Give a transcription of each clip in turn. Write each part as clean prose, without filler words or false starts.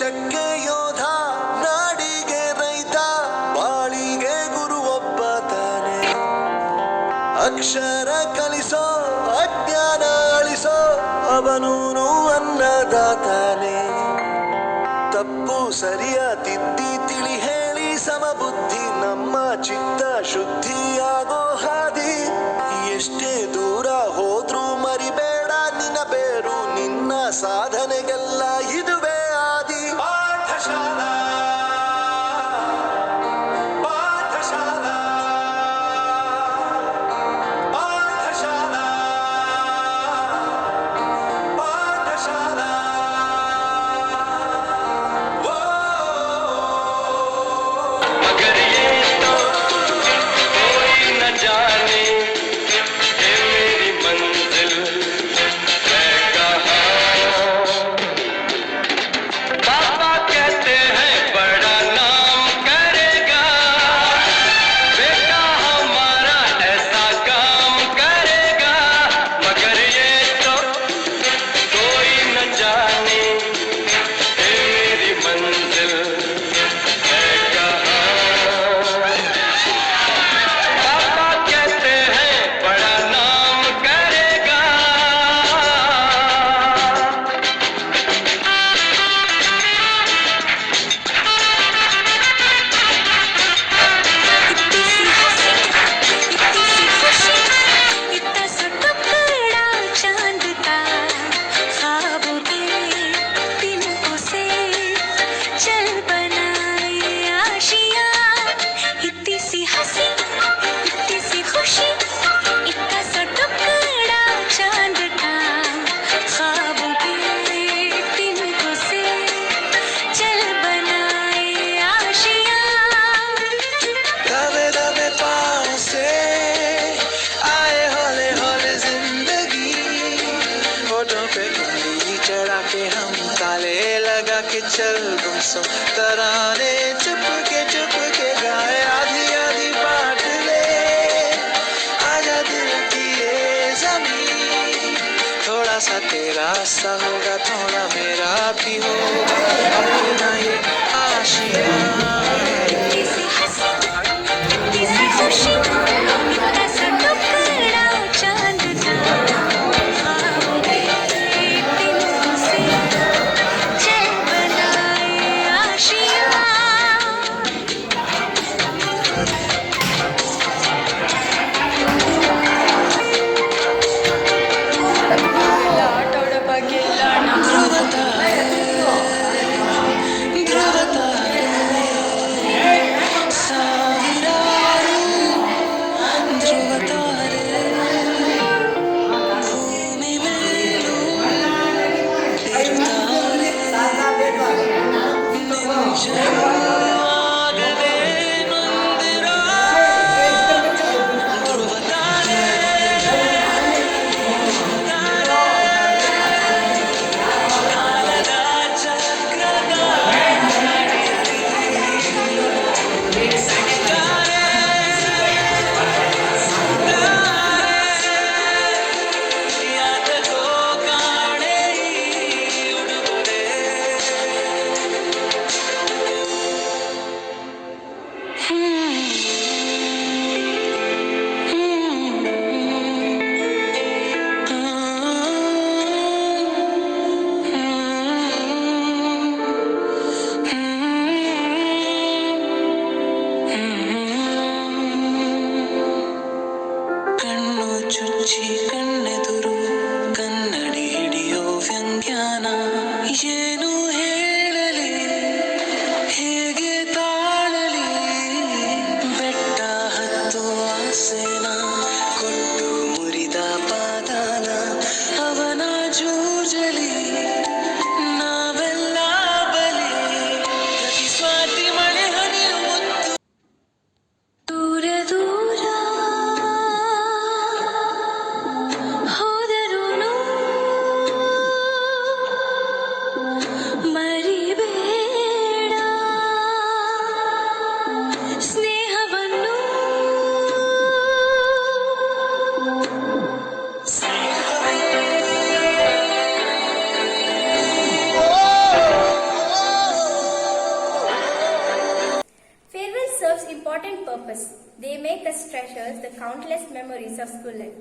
ದೇಶಕ್ಕೆ ಯೋಧ ನಾಡಿಗೆ ರೈತ ಬಾಳಿಗೆ ಗುರು ಒಬ್ಬ ತಾನೆ ಅಕ್ಷರ ಕಲಿಸೋ ಅಜ್ಞಾನ ಅಳಿಸೋ ಅವನೂನು ಅನ್ನದಾತಾನೆ ತಪ್ಪು ಸರಿಯ ತಿದ್ದಿ ತಿಳಿ ಹೇಳಿ ಸಮಬುದ್ಧಿ ನಮ್ಮ ಚಿತ್ತ ಶುದ್ಧಿಯಾಗೋ ಹಾದಿ ಎಷ್ಟೇ ದೂರ ಹೋದ್ರೂ ಮರಿಬೇಡ ನಿನ್ನ ಬೇರು ನಿನ್ನ ಸಾಧನೆಗೆಲ್ಲ ಇದುವೇ ಆದಿ ಪಾಠಶಾಲಾ ಪಾಠಶಾಲಾ ಪಾಠಶಾಲಾ ಪಾಠಶಾಲಾ मगर ये तो कोई न जाने ये मेरी मंजिल है कहाँ। पापा कहते हैं बड़ा नाम करेगा बेटा हमारा ऐसा काम करेगा मगर ये तो कोई न जाने ये मेरी मंजिल है कहाँ। पापा कहते हैं बड़ा नाम करेगा इतनी सी हंसी इतनी सी खुशी इतना सा टुकड़ा चांद का ख्वाबों के तिनकों से चल बनाए आशियाँ इतनी सी हंसी इतनी सी खुशी इतना सा टुकड़ा चांद का ख्वाबों के तिनकों से चल बनाए आशियाँ दबे दबे पाँव से आए हौले हौले जिंदगी होठों पे उंगली चढ़ा के हम ताले लगा के चल गुमसुम तराने चुप के गाए आधी आधी बांट ले आजा दिल की ये जमीन थोड़ा सा तेरा सा होगा थोड़ा मेरा भी होगा अपना ये आशियाँ इतनी सी हंसी इतनी सी खुशी इतना सा टुकड़ा चांद का ख्वाबों के तिनकों से चल बनाए आशियाँ treasures the countless memories of school life.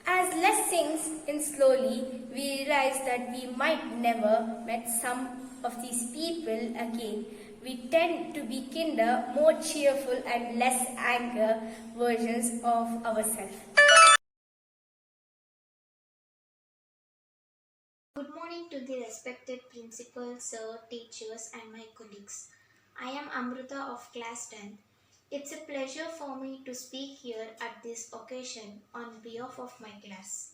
As life sinks in slowly, we realize that we might never met some of these people again. We tend to be kinder, more cheerful and less anger versions of ourselves. Good morning to the respected principal, sir, teachers and my colleagues. I am Amrita of class 10. It's a pleasure for me to speak here at this occasion on behalf of my class.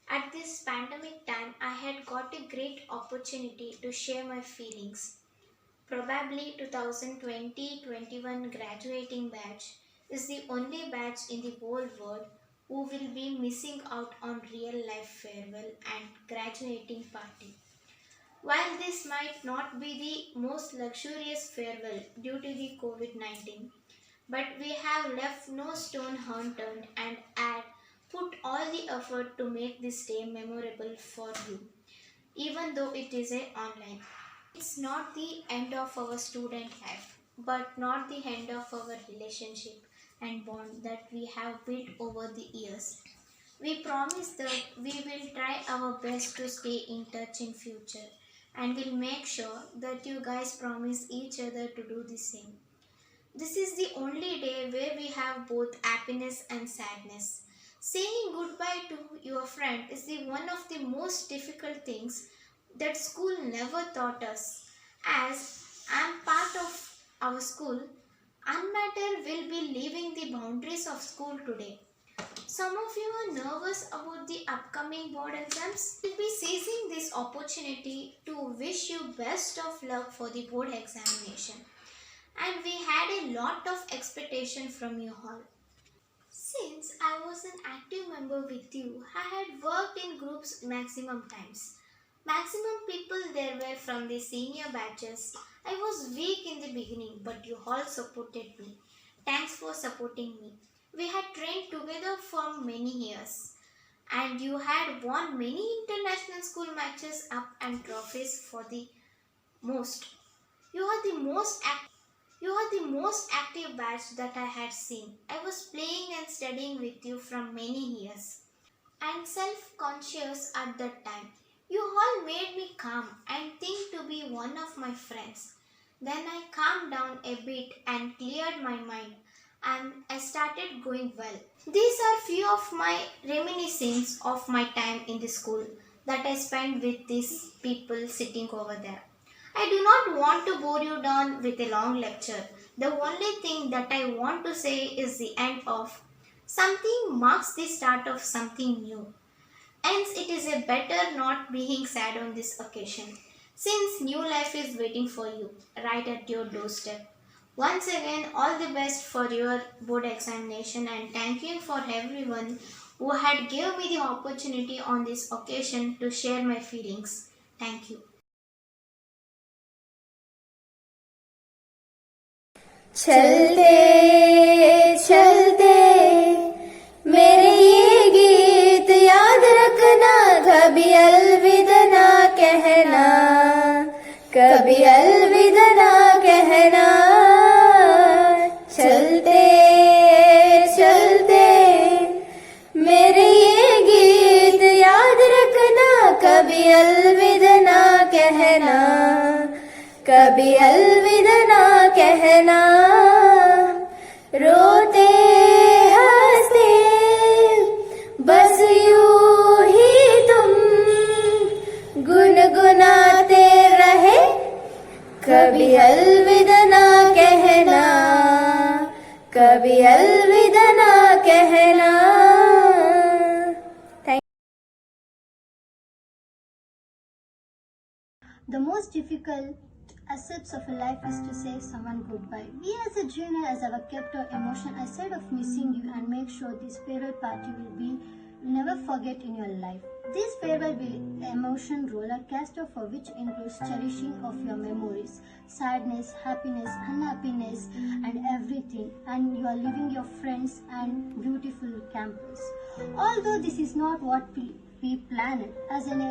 At this pandemic time, I had got a great opportunity to share my feelings. Probably 2020-21 graduating batch is the only batch in the whole world who will be missing out on real life farewell and graduating party. While this might not be the most luxurious farewell due to the COVID-19, but we have left no stone unturned and had put all the effort to make this day memorable for you, even though it is online. It's not the end of our student life, but not the end of our relationship and bond that we have built over the years. We promise that we will try our best to stay in touch in future and will make sure that you guys promise each other to do the same. This is the only day where we have both happiness and sadness. Saying goodbye to your friend is the one of the most difficult things that school never taught us. As I am part of our school, Unmatter will be leaving the boundaries of school today. Some of you are nervous about the upcoming board exams. We'll be seizing this opportunity to wish you best of luck for the board examination. And we had a lot of expectation from you all. Since I was an active member with you, I had worked in groups maximum times. Maximum people there were from the senior batches. I was weak in the beginning, but you all supported me. Thanks for supporting me. We had trained together for many years. And you had won many international school matches up and trophies for the most. You are the most active batch that I had seen. I was playing and studying with you from many years and self-conscious at that time. You all made me calm and think to be one of my friends. Then I calmed down a bit and cleared my mind and I started going well. These are few of my reminiscences of my time in the school that I spent with these people sitting over there. I do not want to bore you down with a long lecture. The only thing that I want to say is the end of something marks the start of something new. Hence, it is a better not being sad on this occasion, since new life is waiting for you right at your doorstep. Once again, all the best for your board examination and thank you for everyone who had given me the opportunity on this occasion to share my feelings. Thank you. चलते चलते मेरे ये गीत याद रखना, कभी अलविदा ना कहना, कभी अलविदा ना कहना। चलते चलते मेरे ये गीत याद रखना, कभी अलविदा ना कहना, कभी अलविदा ना कहना। रोते हंसते बस यूं ही तुम गुनगुनाते रहे, कभी अलविदा ना कहना, कभी अलविदा ना कहना। The most difficult aspects of a life is to say someone goodbye. We as a junior as our kept our emotion aside of missing you and make sure this farewell party will never forget in your life. This farewell will emotion roller coaster for which includes cherishing of your memories, sadness, happiness, unhappiness and everything, and you are leaving your friends and beautiful campus. Although this is not what we plan it, as an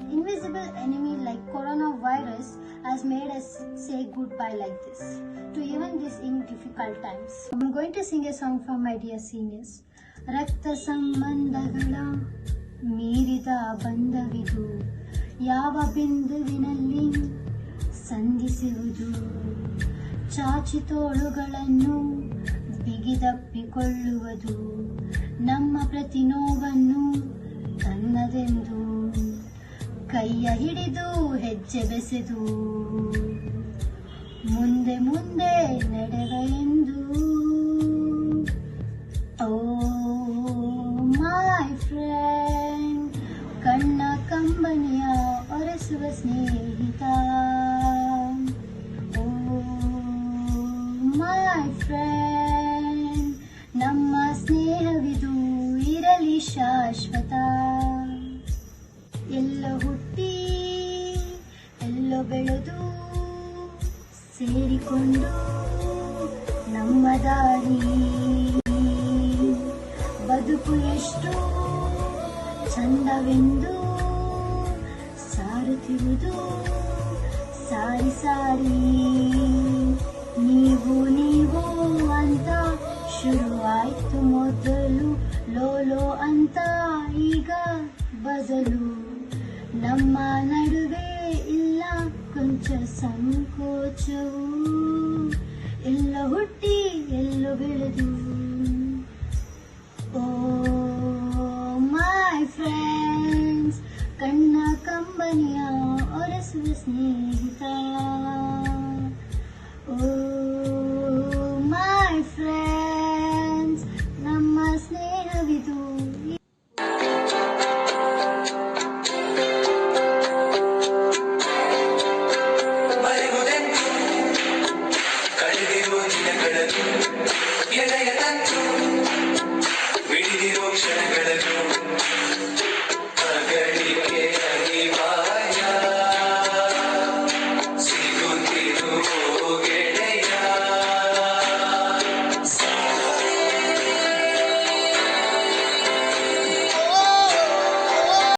invisible enemy like coronavirus has made us say goodbye like this to even this in difficult times. I'm going to sing a song from my dear seniors. ರಕ್ತ ಸಂಬಂಧಗಳ ಮೀರಿದ ಬಂಧವಿದು, ಯಾವ ಬಿಂದುವಿನಲ್ಲಿ ಸಂಧಿಸುವುದು, ಚಾಚಿತೋಳುಗಳನ್ನು ಬಿಗಿದಪ್ಪಿಕೊಳ್ಳುವುದು, ನಮ್ಮ ಪ್ರತಿ ನೋವನ್ನು ತನ್ನದೆಂದು ಕೈಯ ಹಿಡಿದು ಹೆಜ್ಜೆ ಬೆಸೆದು ಮುಂದೆ ಮುಂದೆ ನಡೆವ ಎಂದು. ಓ ಮೈ ಫ್ರೆಂಡ್, ಕಣ್ಣ ಕಂಬನಿಯ ಒರೆಸುವ ಸ್ನೇಹಿತ. ಓ ಮೈ ಫ್ರೆಂಡ್, ನಮ್ಮ ಸ್ನೇಹವಿದು ಇರಲಿ ಶಾಶ್ವತ. ಎಲ್ಲೋ ಹುಟ್ಟಿ ಎಲ್ಲೋ ಬೆಳೆದು ಸೇರಿಕೊಂಡು ನಮ್ಮ ದಾರಿ, ಬದುಕು ಎಷ್ಟು ಚಂದವೆಂದು ಸಾರುತ್ತಿರುವುದು ಸಾರಿ ಸಾರಿ. ನೀವು ನೀವು ಅಂತ ಶುರುವಾಯ್ತು ಮೊದಲು, ಲೋಲೋ ಅಂತ ಈಗ ಬದಲು. ನಮ್ಮ ನಡುವೆ ಇಲ್ಲ ಕೊಂಚ ಸಂಕೋಚವು, ಎಲ್ಲ ಹುಟ್ಟಿ ಎಲ್ಲೋ ಬೆಳೆದು. ಓ ಮೈ ಫ್ರೆಂಡ್ಸ್, ಕಣ್ಣ ಕಂಬನಿಯ ಒರೆಸುವ ಸ್ನೇಹ.